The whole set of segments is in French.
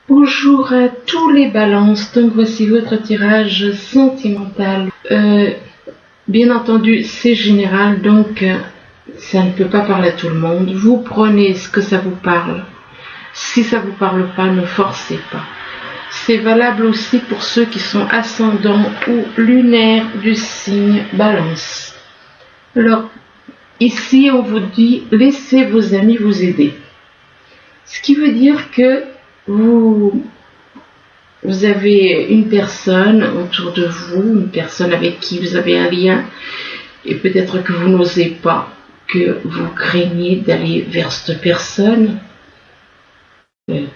Bonjour à tous les balances, donc voici votre tirage sentimental. Bien entendu, c'est général, donc ça ne peut pas parler à tout le monde. Vous prenez ce que ça vous parle. Si ça vous parle pas, ne forcez pas. C'est valable aussi pour ceux qui sont ascendants ou lunaires du signe balance. Alors, ici, on vous dit, laissez vos amis vous aider. Ce qui veut dire que vous avez une personne autour de vous, une personne avec qui vous avez un lien, et peut-être que vous n'osez pas, que vous craignez d'aller vers cette personne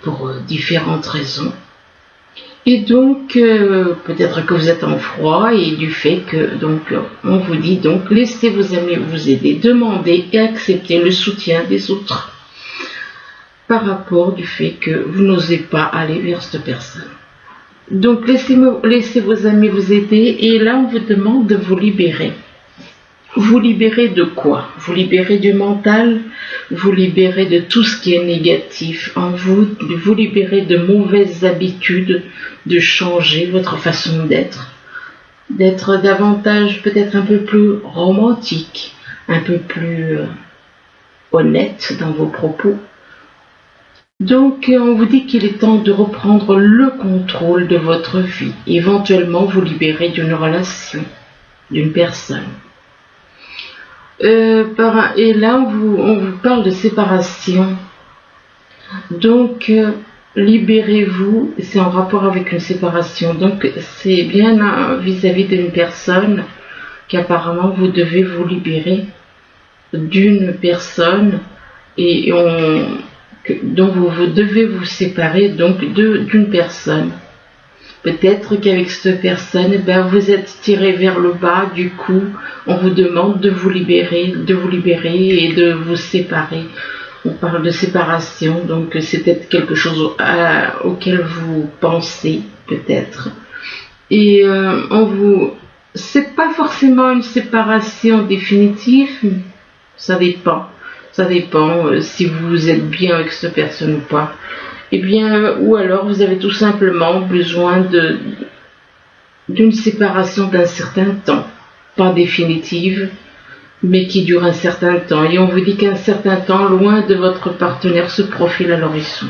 pour différentes raisons. Et donc, peut-être que vous êtes en froid et du fait que, donc, on vous dit donc, laissez vos amis vous aider, demandez et acceptez le soutien des autres par rapport du fait que vous n'osez pas aller vers cette personne. Donc, laissez vos amis vous aider et là, on vous demande de vous libérer. Vous libérer de quoi? Vous libérer du mental, vous libérer de tout ce qui est négatif en vous, vous libérer de mauvaises habitudes, de changer votre façon d'être davantage peut-être un peu plus romantique, un peu plus honnête dans vos propos. Donc, on vous dit qu'il est temps de reprendre le contrôle de votre vie, éventuellement vous libérer d'une relation, d'une personne. Et là, on vous parle de séparation. Donc, libérez-vous, c'est en rapport avec une séparation. Donc, c'est bien vis-à-vis d'une personne qu'apparemment vous devez vous libérer d'une personne et dont vous devez vous séparer donc d'une personne. Peut-être qu'avec cette personne, vous êtes tiré vers le bas, du coup, on vous demande de vous libérer et de vous séparer. On parle de séparation, donc c'est peut-être quelque chose auquel vous pensez, peut-être. Et c'est pas forcément une séparation définitive, ça dépend. Ça dépend si vous êtes bien avec cette personne ou pas. Eh bien, ou alors vous avez tout simplement besoin d'une séparation d'un certain temps, pas définitive, mais qui dure un certain temps. Et on vous dit qu'un certain temps, loin de votre partenaire, se profile à l'horizon.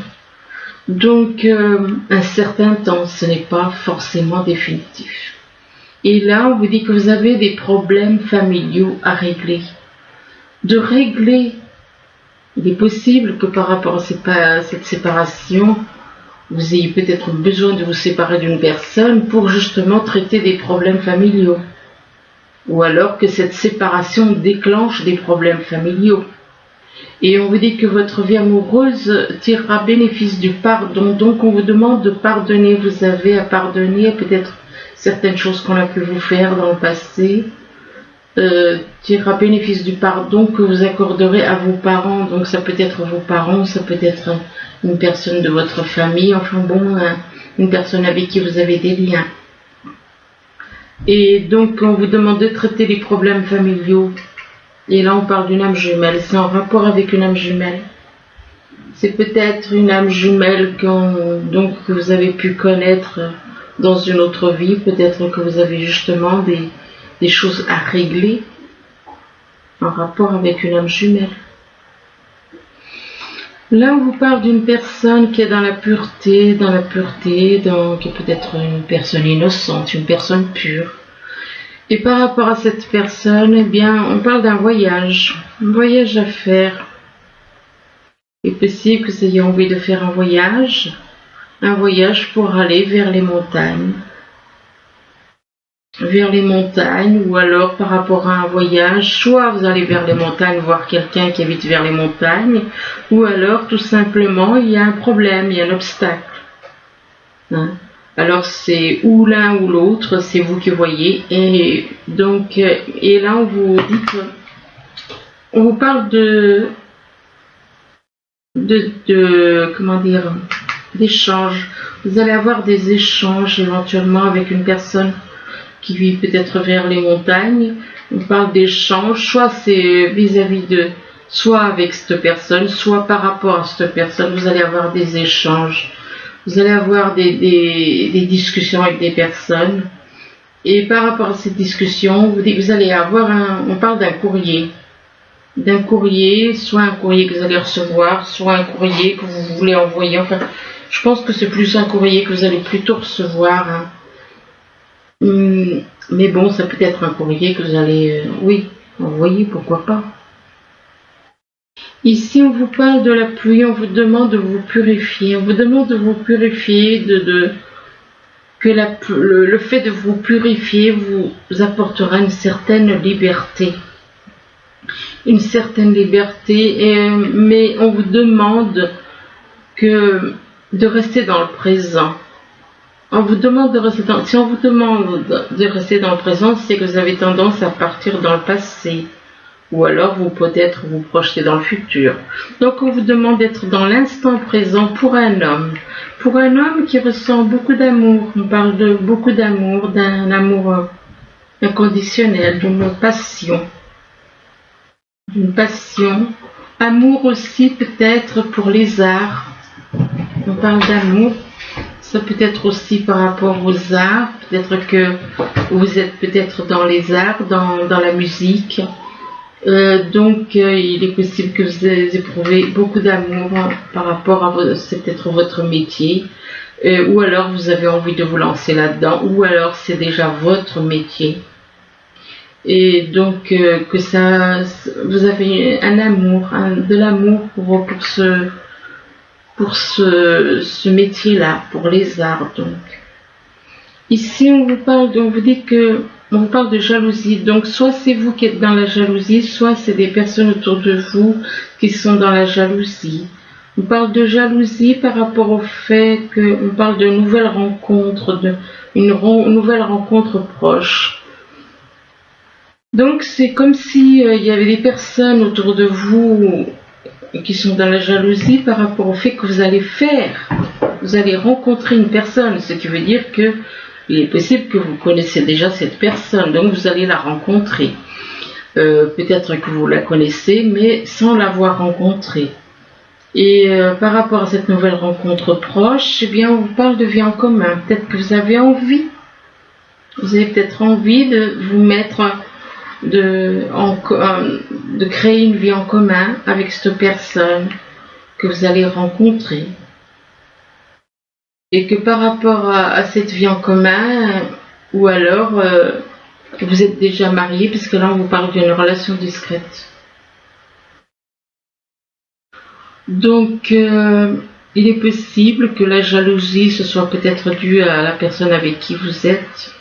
Donc, un certain temps, ce n'est pas forcément définitif. Et là, on vous dit que vous avez des problèmes familiaux à régler. De régler. Il est possible que par rapport à cette séparation, vous ayez peut-être besoin de vous séparer d'une personne pour justement traiter des problèmes familiaux. Ou alors que cette séparation déclenche des problèmes familiaux. Et on vous dit que votre vie amoureuse tirera bénéfice du pardon. Donc on vous demande de pardonner. Vous avez à pardonner peut-être certaines choses qu'on a pu vous faire dans le passé. Tirera bénéfice du pardon que vous accorderez à vos parents. Donc ça peut être vos parents, ça peut être une personne de votre famille, enfin bon, une personne avec qui vous avez des liens. Et donc on vous demande de traiter les problèmes familiaux. Et là on parle d'une âme jumelle, c'est en rapport avec une âme jumelle. C'est peut-être une âme jumelle que vous avez pu connaître dans une autre vie, peut-être que vous avez justement des choses à régler en rapport avec une âme jumelle. Là, on vous parle d'une personne qui est dans la pureté, qui est peut-être une personne innocente, une personne pure. Et par rapport à cette personne, eh bien, on parle d'un voyage à faire. Il est possible que vous ayez envie de faire un voyage pour aller vers les montagnes. Ou alors par rapport à un voyage, soit vous allez vers les montagnes voir quelqu'un qui habite vers les montagnes, ou alors tout simplement il y a un problème, il y a un obstacle. Alors c'est ou l'un ou l'autre, c'est vous qui voyez. Et donc et là on vous dit on vous parle d'échanges. Vous allez avoir des échanges éventuellement avec une personne qui vit peut-être vers les montagnes. On parle d'échanges, soit c'est vis-à-vis soit avec cette personne, soit par rapport à cette personne, vous allez avoir des échanges. Vous allez avoir des discussions avec des personnes. Et par rapport à cette discussion, vous allez avoir on parle d'un courrier. D'un courrier, soit un courrier que vous allez recevoir, soit un courrier que vous voulez envoyer. Enfin, je pense que c'est plus un courrier que vous allez plutôt recevoir. Hein. Mais bon, ça peut être un courrier que vous allez, oui, envoyer, pourquoi pas. Ici, on vous parle de la pluie, on vous demande de vous purifier. On vous demande de vous purifier, que le fait de vous purifier vous apportera une certaine liberté. Une certaine liberté, mais on vous demande de rester dans le présent. Si on vous demande de rester dans le présent, c'est que vous avez tendance à partir dans le passé. Ou alors peut-être vous projetez dans le futur. Donc on vous demande d'être dans l'instant présent pour un homme. Pour un homme qui ressent beaucoup d'amour. On parle de beaucoup d'amour, d'un amour inconditionnel, d'une passion. D'une passion. Amour aussi peut-être pour les arts. On parle d'amour. Ça peut être aussi par rapport aux arts. Peut-être que vous êtes peut-être dans les arts, dans la musique. Donc il est possible que vous éprouvez beaucoup d'amour par rapport à c'est peut-être votre métier, ou alors vous avez envie de vous lancer là-dedans, ou alors c'est déjà votre métier. Et donc que vous avez un amour, de l'amour pour ce métier-là, pour les arts. Donc ici on vous parle de jalousie. Donc soit c'est vous qui êtes dans la jalousie, soit c'est des personnes autour de vous qui sont dans la jalousie. On parle de jalousie par rapport au fait qu'on parle de nouvelles rencontres, une nouvelle rencontre proche. Donc c'est comme si il y avait des personnes autour de vous qui sont dans la jalousie par rapport au fait que vous allez rencontrer une personne, ce qui veut dire que il est possible que vous connaissez déjà cette personne, donc vous allez la rencontrer. Peut-être que vous la connaissez, mais sans l'avoir rencontrée. Et par rapport à cette nouvelle rencontre proche, eh bien, on vous parle de vie en commun. Peut-être que vous avez peut-être envie de vous mettre, de créer une vie en commun avec cette personne que vous allez rencontrer. Et que par rapport à cette vie en commun, ou alors vous êtes déjà marié, puisque là on vous parle d'une relation discrète. Donc il est possible que la jalousie ce soit peut-être due à la personne avec qui vous êtes,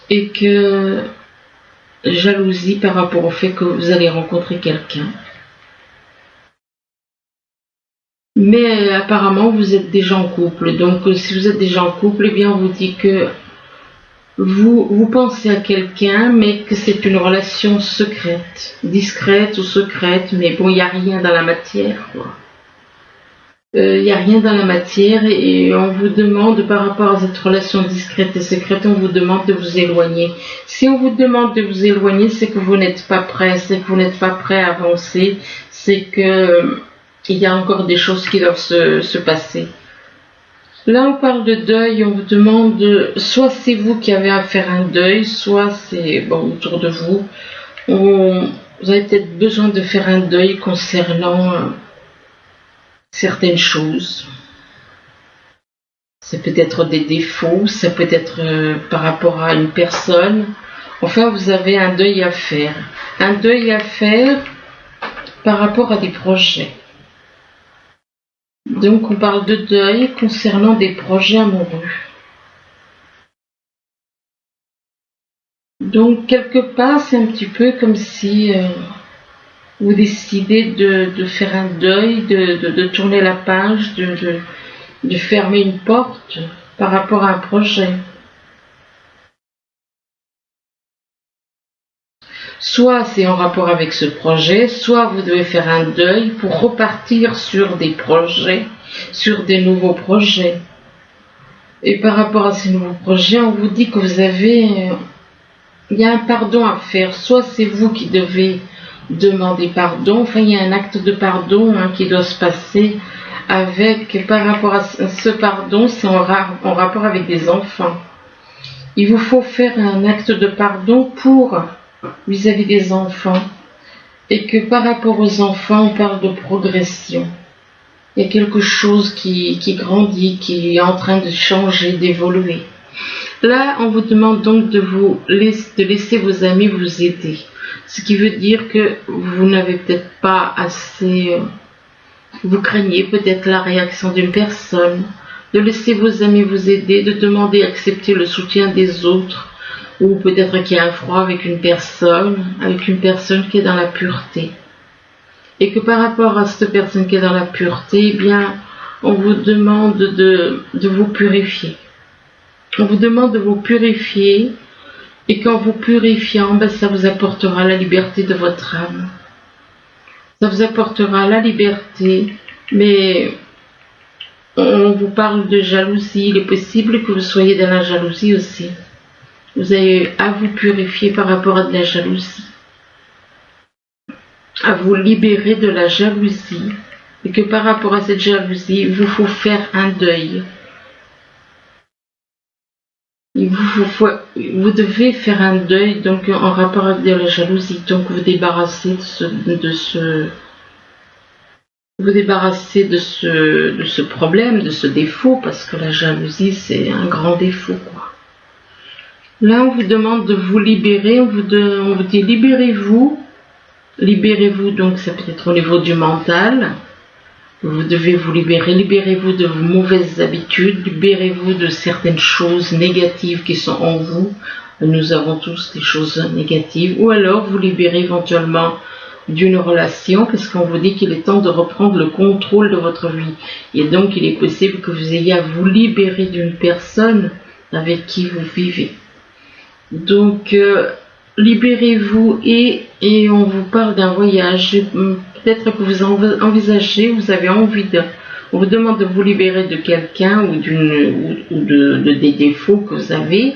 et que jalousie par rapport au fait que vous allez rencontrer quelqu'un. Mais apparemment vous êtes déjà en couple, donc si vous êtes déjà en couple, eh bien on vous dit que vous pensez à quelqu'un, mais que c'est une relation secrète, discrète ou secrète, mais bon, il n'y a rien dans la matière, quoi. Il n'y a rien dans la matière, et on vous demande, par rapport à cette relation discrète et secrète, on vous demande de vous éloigner. Si on vous demande de vous éloigner, c'est que vous n'êtes pas prêt, à avancer, c'est que il y a encore des choses qui doivent se passer. Là, on parle de deuil, on vous demande, soit c'est vous qui avez à faire un deuil, soit c'est autour de vous. Vous avez peut-être besoin de faire un deuil concernant certaines choses. C'est peut-être des défauts, ça peut être par rapport à une personne. Enfin, vous avez un deuil à faire. Un deuil à faire par rapport à des projets. Donc on parle de deuil concernant des projets amoureux. Donc quelque part c'est un petit peu comme si vous décidez de faire un deuil, de tourner la page, de fermer une porte par rapport à un projet. Soit c'est en rapport avec ce projet, soit vous devez faire un deuil pour repartir sur des projets, sur des nouveaux projets. Et par rapport à ces nouveaux projets, on vous dit que il y a un pardon à faire. Soit c'est vous qui devez demander pardon, enfin il y a un acte de pardon qui doit se passer avec, par rapport à ce pardon, c'est en rapport avec des enfants. Il vous faut faire un acte de pardon pour vis-à-vis des enfants. Et que par rapport aux enfants, on parle de progression. Il y a quelque chose qui grandit, qui est en train de changer, d'évoluer. Là, on vous demande donc de laisser vos amis vous aider. Ce qui veut dire que vous n'avez peut-être pas assez... vous craignez peut-être la réaction d'une personne, de laisser vos amis vous aider, de demander, accepter le soutien des autres, ou peut-être qu'il y a un froid avec une personne qui est dans la pureté. Et que par rapport à cette personne qui est dans la pureté, eh bien, on vous demande de vous purifier. On vous demande de vous purifier, et qu'en vous purifiant, ben, ça vous apportera la liberté de votre âme. Ça vous apportera la liberté, mais on vous parle de jalousie. Il est possible que vous soyez dans la jalousie aussi. Vous avez à vous purifier par rapport à de la jalousie, à vous libérer de la jalousie, et que par rapport à cette jalousie, il vous faut faire un deuil. Vous devez faire un deuil donc en rapport avec de la jalousie, donc vous débarrasser de ce problème, de ce défaut, parce que la jalousie c'est un grand défaut, quoi. Là on vous demande de vous libérer, on vous dit libérez-vous, donc ça peut être au niveau du mental. Vous devez vous libérez-vous de vos mauvaises habitudes, libérez-vous de certaines choses négatives qui sont en vous. Nous avons tous des choses négatives. Ou alors vous libérez éventuellement d'une relation, parce qu'on vous dit qu'il est temps de reprendre le contrôle de votre vie. Et donc il est possible que vous ayez à vous libérer d'une personne avec qui vous vivez. Donc libérez-vous et on vous parle d'un voyage. Peut-être que vous envisagez, vous avez envie on vous demande de vous libérer de quelqu'un ou des défauts que vous avez,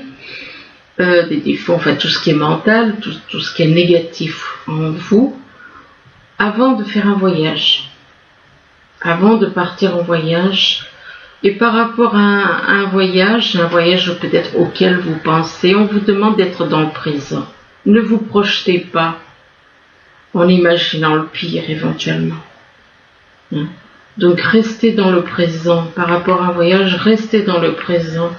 des défauts, enfin tout ce qui est mental, tout ce qui est négatif en vous, avant de faire un voyage, avant de partir en voyage. Et par rapport à un voyage peut-être auquel vous pensez, on vous demande d'être dans le présent. Ne vous projetez pas en imaginant le pire éventuellement. Donc restez dans le présent. Par rapport à un voyage, restez dans le présent.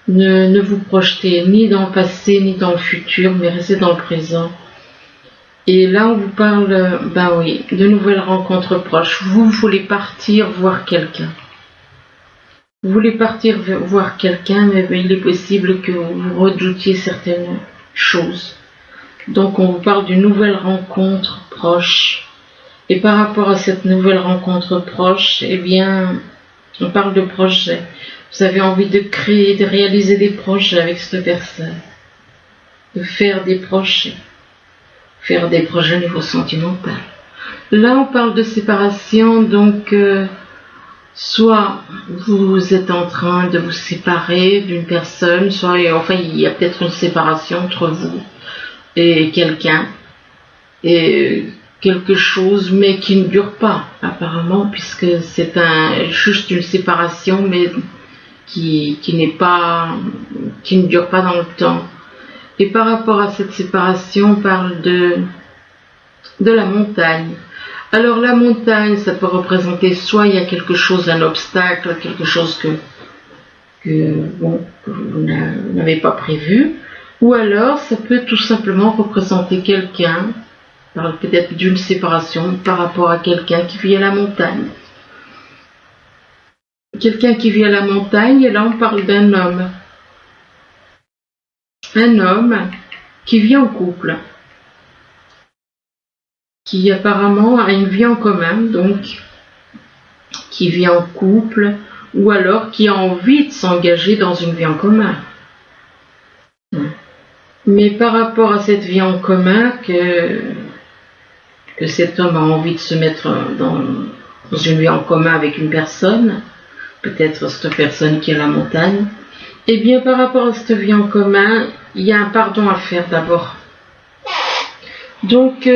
Ne vous projetez ni dans le passé ni dans le futur, mais restez dans le présent. Et là on vous parle, de nouvelles rencontres proches. Vous voulez partir voir quelqu'un. Vous voulez partir voir quelqu'un, mais il est possible que vous redoutiez certaines choses. Donc on vous parle d'une nouvelle rencontre proche. Et par rapport à cette nouvelle rencontre proche, eh bien, on parle de projet. Vous avez envie de créer, de réaliser des projets avec cette personne. De faire des projets. Faire des projets au niveau sentimental. Là, on parle de séparation, donc soit vous êtes en train de vous séparer d'une personne, soit il y a peut-être une séparation entre vous et quelqu'un, et quelque chose, mais qui ne dure pas apparemment, puisque c'est juste une séparation, mais qui ne dure pas dans le temps. Et par rapport à cette séparation, on parle de la montagne. Alors la montagne, ça peut représenter soit il y a quelque chose, un obstacle, quelque chose que vous n'avez pas prévu, ou alors ça peut tout simplement représenter quelqu'un, parle peut-être d'une séparation par rapport à quelqu'un qui vit à la montagne. Quelqu'un qui vit à la montagne, et là on parle d'un homme. Un homme qui vit en couple, qui apparemment a une vie en commun, donc qui vit en couple, ou alors qui a envie de s'engager dans une vie en commun. Mais par rapport à cette vie en commun, que cet homme a envie de se mettre dans une vie en commun avec une personne, peut-être cette personne qui est à la montagne, et bien par rapport à cette vie en commun, il y a un pardon à faire d'abord. Donc,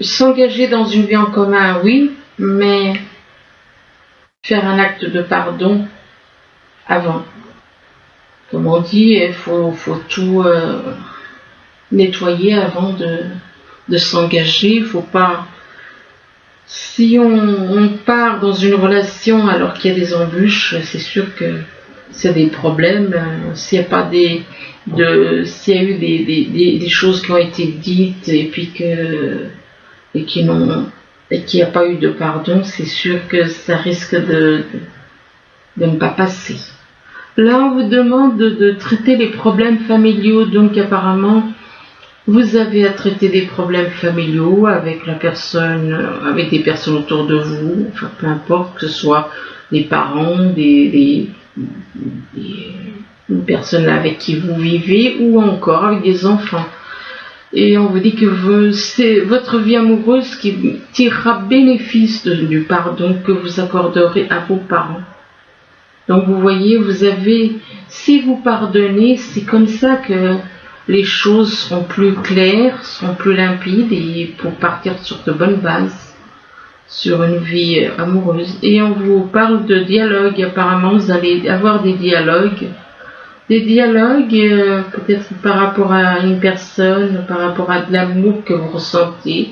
s'engager dans une vie en commun, oui, mais faire un acte de pardon avant. Comme on dit, il faut tout nettoyer avant de s'engager. Il faut pas. Si on part dans une relation alors qu'il y a des embûches, c'est sûr que c'est des problèmes. S'il n'y a pas s'il y a eu des choses qui ont été dites et puis qu'il n'y a pas eu de pardon, c'est sûr que ça risque de ne pas passer. Là, on vous demande de traiter les problèmes familiaux. Donc, apparemment, vous avez à traiter des problèmes familiaux avec des personnes autour de vous, enfin, peu importe, que ce soit des parents, une personne avec qui vous vivez ou encore avec des enfants. Et on vous dit que c'est votre vie amoureuse qui tirera bénéfice du pardon que vous accorderez à vos parents. Donc vous voyez, si vous pardonnez, c'est comme ça que les choses seront plus claires, seront plus limpides et pour partir sur de bonnes bases, sur une vie amoureuse. Et on vous parle de dialogue, apparemment vous allez avoir des dialogues peut-être par rapport à une personne, par rapport à de l'amour que vous ressentez.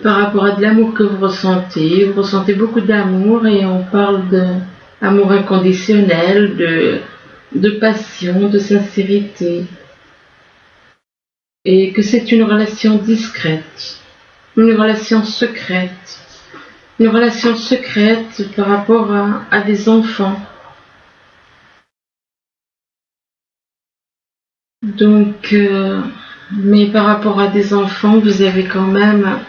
Par rapport à de l'amour que vous ressentez beaucoup d'amour et on parle d'amour inconditionnel, de passion, de sincérité. Et que c'est une relation discrète, une relation secrète par rapport à des enfants. Donc, mais par rapport à des enfants, vous avez quand même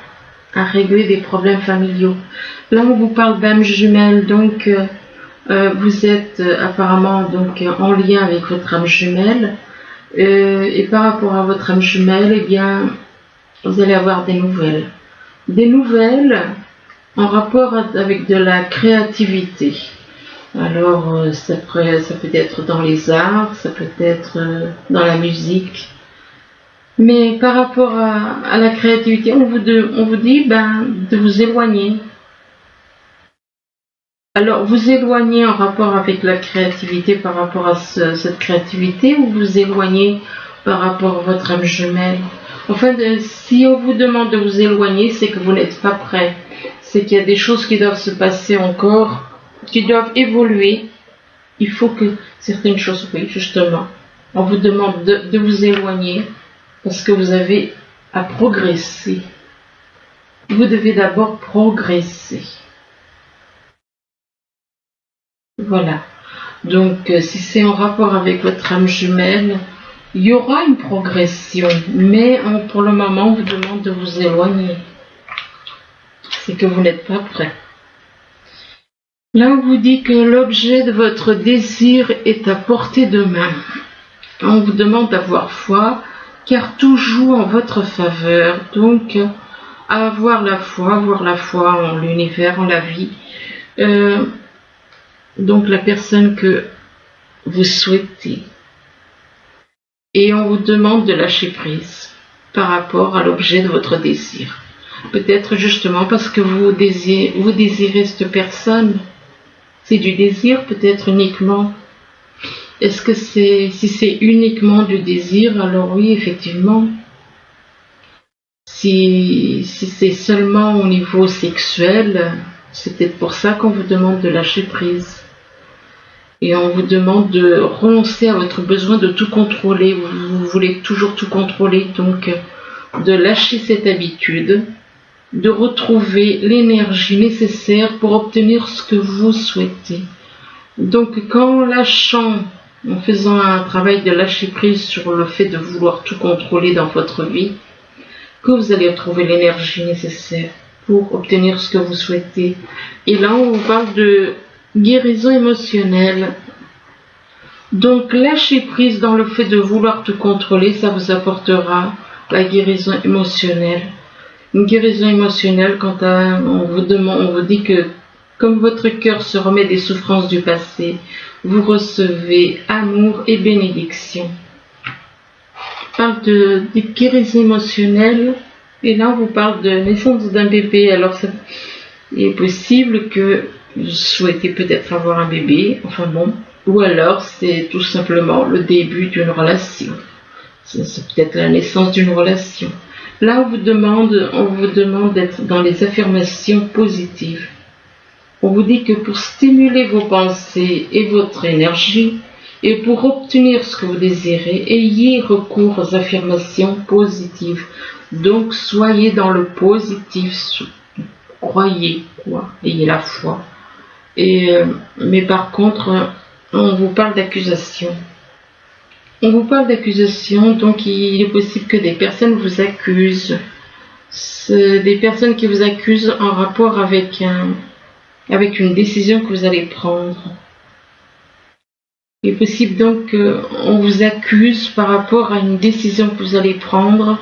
à régler des problèmes familiaux. Là, on vous parle d'âme jumelle, donc vous êtes apparemment donc en lien avec votre âme jumelle, et par rapport à votre âme jumelle, eh bien, vous allez avoir des nouvelles en rapport avec de la créativité. Alors, ça peut être dans les arts, ça peut être dans la musique. Mais par rapport à la créativité, on vous dit de vous éloigner. Alors, vous éloignez en rapport avec la créativité par rapport à cette créativité ou vous éloignez par rapport à votre âme jumelle. Enfin, si on vous demande de vous éloigner, c'est que vous n'êtes pas prêt. C'est qu'il y a des choses qui doivent se passer encore, qui doivent évoluer. Il faut que certaines choses, oui, justement, on vous demande de vous éloigner. Parce que vous avez à progresser. Vous devez d'abord progresser. Voilà. Donc, si c'est en rapport avec votre âme jumelle, il y aura une progression. Mais pour le moment, on vous demande de vous éloigner. C'est que vous n'êtes pas prêt. Là, on vous dit que l'objet de votre désir est à portée de main. On vous demande d'avoir foi, car tout joue en votre faveur. Donc, avoir la foi en l'univers, en la vie. Donc, la personne que vous souhaitez. Et on vous demande de lâcher prise par rapport à l'objet de votre désir. Peut-être justement parce que vous désirez cette personne. C'est du désir, peut-être uniquement. Est-ce que si c'est uniquement du désir, alors oui, effectivement. Si c'est seulement au niveau sexuel, c'est peut-être pour ça qu'on vous demande de lâcher prise. Et on vous demande de renoncer à votre besoin de tout contrôler. Vous voulez toujours tout contrôler, donc de lâcher cette habitude, de retrouver l'énergie nécessaire pour obtenir ce que vous souhaitez. Donc qu'en lâchant, en faisant un travail de lâcher prise sur le fait de vouloir tout contrôler dans votre vie, que vous allez retrouver l'énergie nécessaire pour obtenir ce que vous souhaitez. Et là, on vous parle de guérison émotionnelle. Donc, lâcher prise dans le fait de vouloir tout contrôler, ça vous apportera la guérison émotionnelle. Une guérison émotionnelle quand on vous dit que comme votre cœur se remet des souffrances du passé, vous recevez amour et bénédiction. On parle de guérison émotionnelle et là on vous parle de naissance d'un bébé. Alors Il est possible que vous souhaitez peut-être avoir un bébé, enfin bon, ou alors c'est tout simplement le début d'une relation. C'est peut-être la naissance d'une relation. Là, on vous demande d'être dans les affirmations positives. On vous dit que pour stimuler vos pensées et votre énergie, et pour obtenir ce que vous désirez, ayez recours aux affirmations positives. Donc, soyez dans le positif, croyez, quoi, ayez la foi. Mais par contre, on vous parle d'accusation. On vous parle d'accusation, donc il est possible que des personnes vous accusent. C'est des personnes qui vous accusent en rapport avec une décision que vous allez prendre. Il est possible donc qu'on vous accuse par rapport à une décision que vous allez prendre,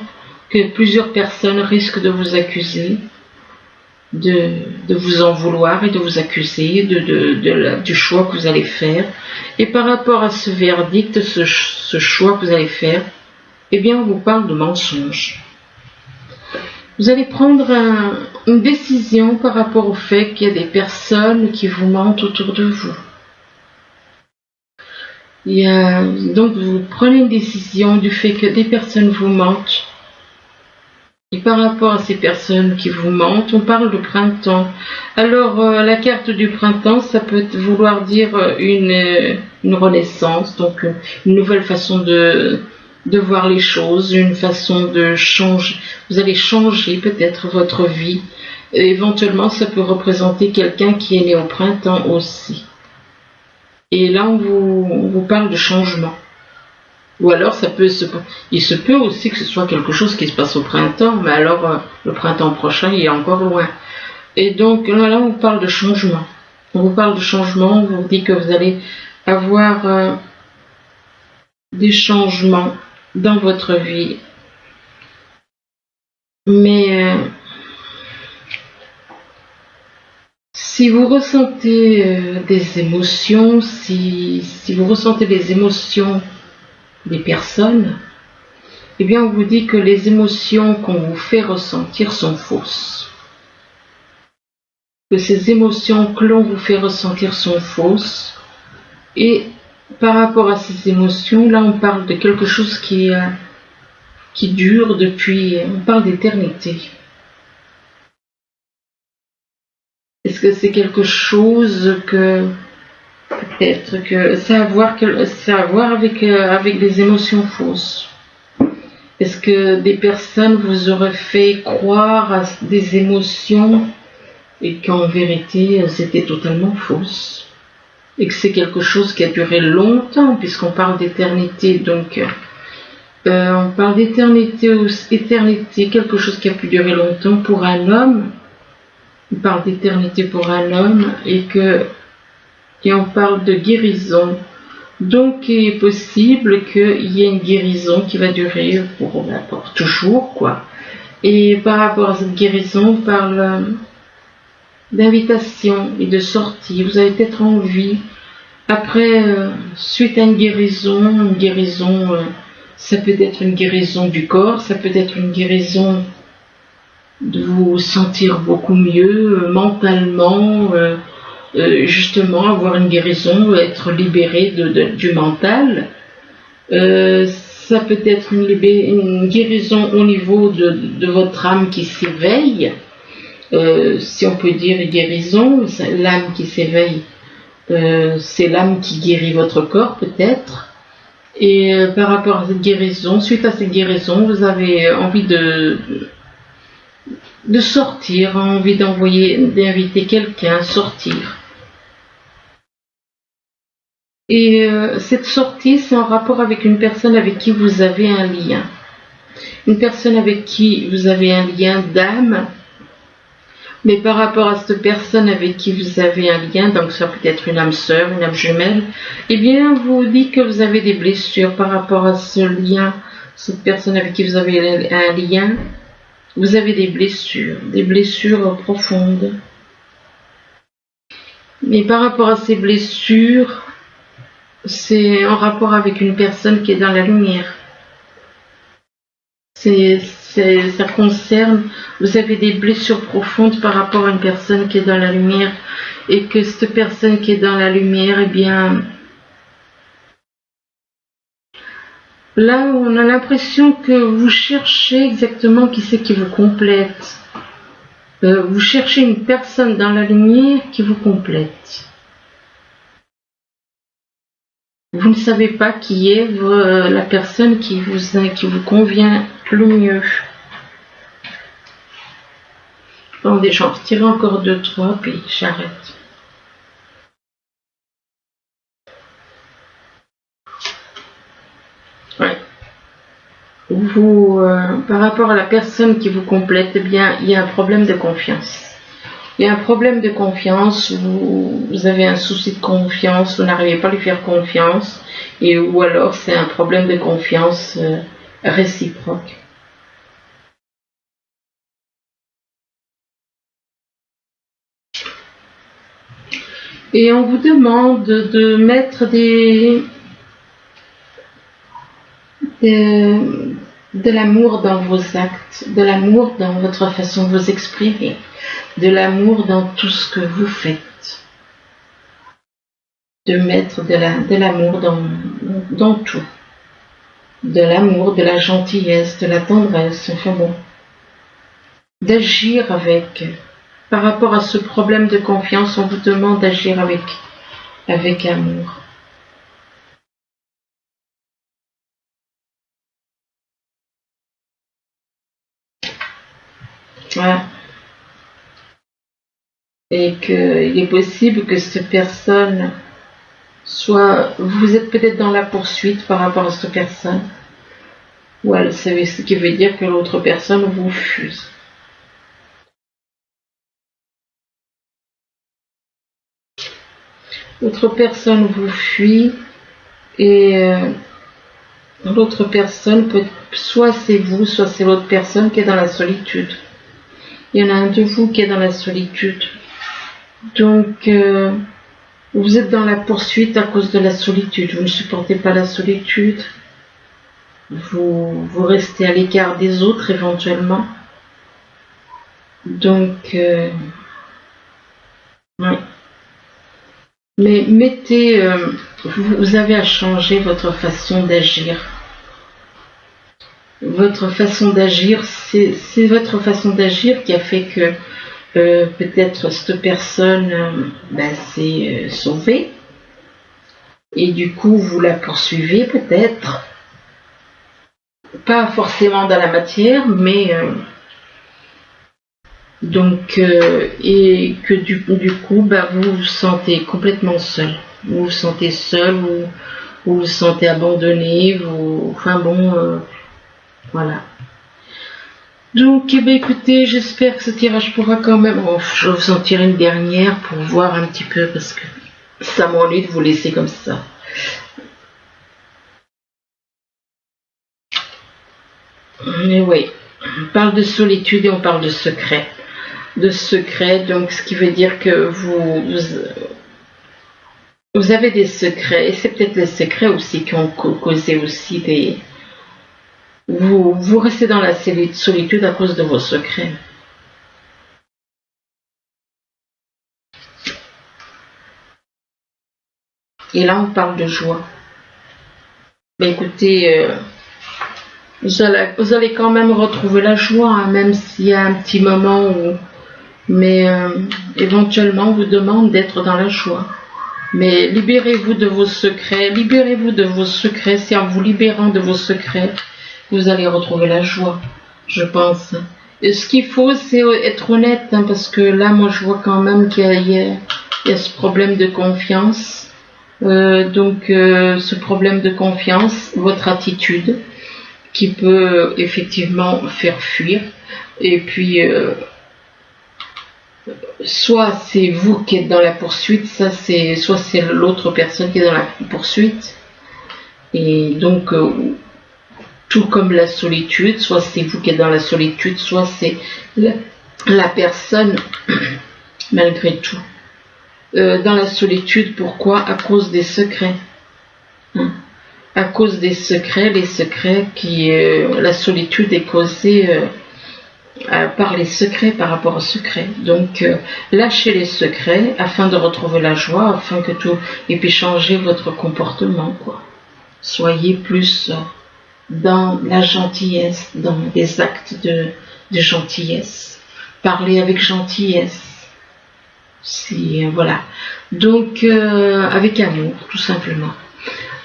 que plusieurs personnes risquent de vous accuser, de vous en vouloir et de vous accuser du choix que vous allez faire. Et par rapport à ce verdict, ce choix que vous allez faire, eh bien on vous parle de mensonge. Vous allez prendre une décision par rapport au fait qu'il y a des personnes qui vous mentent autour de vous. Donc vous prenez une décision du fait que des personnes vous mentent. Et par rapport à ces personnes qui vous mentent, on parle de printemps. Alors la carte du printemps, ça peut vouloir dire une renaissance, donc une nouvelle façon de voir les choses, une façon de changer. Vous allez changer peut-être votre vie. Et éventuellement, ça peut représenter quelqu'un qui est né au printemps aussi. Et là, on vous parle de changement. Ou alors, il se peut aussi que ce soit quelque chose qui se passe au printemps, mais alors le printemps prochain, il est encore loin. Et donc, là, on vous parle de changement. On vous parle de changement, on vous dit que vous allez avoir des changements dans votre vie. Mais si vous ressentez des émotions, si vous ressentez des émotions des personnes, eh bien on vous dit que les émotions qu'on vous fait ressentir sont fausses. Que ces émotions que l'on vous fait ressentir sont fausses. Et par rapport à ces émotions, là on parle de quelque chose qui dure depuis, on parle d'éternité. Est-ce que c'est quelque chose que peut-être que ça a à voir avec des émotions fausses? Est-ce que des personnes vous auraient fait croire à des émotions et qu'en vérité elles étaient totalement fausses? Et que c'est quelque chose qui a duré longtemps, puisqu'on parle d'éternité, donc on parle d'éternité, quelque chose qui a pu durer longtemps pour un homme. On parle d'éternité pour un homme et on parle de guérison. Donc il est possible qu'il y ait une guérison qui va durer pour toujours, quoi. Et par rapport à cette guérison, on parle d'invitation et de sortie. Vous avez peut-être envie, après, suite à une guérison, ça peut être une guérison du corps, ça peut être une guérison de vous sentir beaucoup mieux mentalement, justement avoir une guérison, être libéré du mental. Ça peut être une guérison au niveau de votre âme qui s'éveille, si on peut dire guérison, l'âme qui s'éveille, c'est l'âme qui guérit votre corps peut-être. Et par rapport à cette guérison, suite à cette guérison, vous avez envie de sortir, envie d'inviter quelqu'un à sortir. Et cette sortie, c'est en rapport avec une personne avec qui vous avez un lien. Une personne avec qui vous avez un lien d'âme, mais par rapport à cette personne avec qui vous avez un lien, donc ça peut être une âme sœur, une âme jumelle, eh bien, vous dites que vous avez des blessures par rapport à ce lien, cette personne avec qui vous avez un lien. Vous avez des blessures profondes. Mais par rapport à ces blessures, c'est en rapport avec une personne qui est dans la lumière. ça concerne, vous avez des blessures profondes par rapport à une personne qui est dans la lumière, et que cette personne qui est dans la lumière, eh bien, là, on a l'impression que vous cherchez exactement qui c'est qui vous complète. Vous cherchez une personne dans la lumière qui vous complète. Vous ne savez pas qui est la personne qui vous convient le mieux. Attendez, j'en retire encore 2, 3, puis j'arrête. Ouais. Par rapport à la personne qui vous complète, eh bien, il y a un problème de confiance. Il y a un problème de confiance, vous avez un souci de confiance, vous n'arrivez pas à lui faire confiance, ou alors c'est un problème de confiance réciproque. Et on vous demande de mettre de l'amour dans vos actes, de l'amour dans votre façon de vous exprimer, de l'amour dans tout ce que vous faites, de mettre de l'amour dans tout, de l'amour, de la gentillesse, de la tendresse, enfin bon, d'agir avec. Par rapport à ce problème de confiance, on vous demande d'agir avec amour. Voilà. Et qu'il est possible que cette personne vous êtes peut-être dans la poursuite par rapport à cette personne, ou elle savez ce qui veut dire que l'autre personne vous fuit. L'autre personne vous fuit et l'autre personne soit c'est vous, soit c'est l'autre personne qui est dans la solitude. Il y en a un de vous qui est dans la solitude. Donc, vous êtes dans la poursuite à cause de la solitude. Vous ne supportez pas la solitude. Vous restez à l'écart des autres éventuellement. Donc, oui. Mais vous avez à changer votre façon d'agir. Votre façon d'agir, c'est votre façon d'agir qui a fait que peut-être cette personne s'est sauvée et du coup vous la poursuivez peut-être, pas forcément dans la matière, mais et que du coup vous vous sentez complètement seul. Vous vous sentez seul, vous vous sentez abandonné, voilà. Donc, écoutez, j'espère que ce tirage pourra quand même... je vais vous en tirer une dernière pour voir un petit peu, parce que ça m'ennuie de vous laisser comme ça. Mais oui, on parle de solitude et on parle de secret. De secret, donc ce qui veut dire que vous avez des secrets, et c'est peut-être les secrets aussi qui ont causé aussi des... Vous restez dans la solitude à cause de vos secrets. Et là, on parle de joie. Mais écoutez, vous allez quand même retrouver la joie, hein, même s'il y a un petit moment où... Mais éventuellement, on vous demande d'être dans la joie. Mais libérez-vous de vos secrets. Libérez-vous de vos secrets. C'est en vous libérant de vos secrets que vous allez retrouver la joie, je pense. Et ce qu'il faut, c'est être honnête, hein, parce que là, moi, je vois quand même qu'il y a ce problème de confiance. Ce problème de confiance, votre attitude, qui peut effectivement faire fuir. Et puis... soit c'est vous qui êtes dans la poursuite, soit c'est l'autre personne qui est dans la poursuite, et donc tout comme la solitude, soit c'est vous qui êtes dans la solitude, soit c'est la personne malgré tout dans la solitude. Pourquoi? À cause des secrets, hein. à cause des secrets, les secrets qui, la solitude est causée par les secrets, par rapport aux secrets. Donc, lâchez les secrets afin de retrouver la joie, afin que tout, et puis changer votre comportement, quoi. Soyez plus dans la gentillesse, dans des actes de gentillesse. Parlez avec gentillesse. Voilà. Donc, avec amour, tout simplement.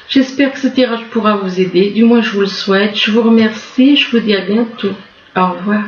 J'espère que ce tirage pourra vous aider. Du moins, je vous le souhaite. Je vous remercie. Je vous dis à bientôt. Au revoir.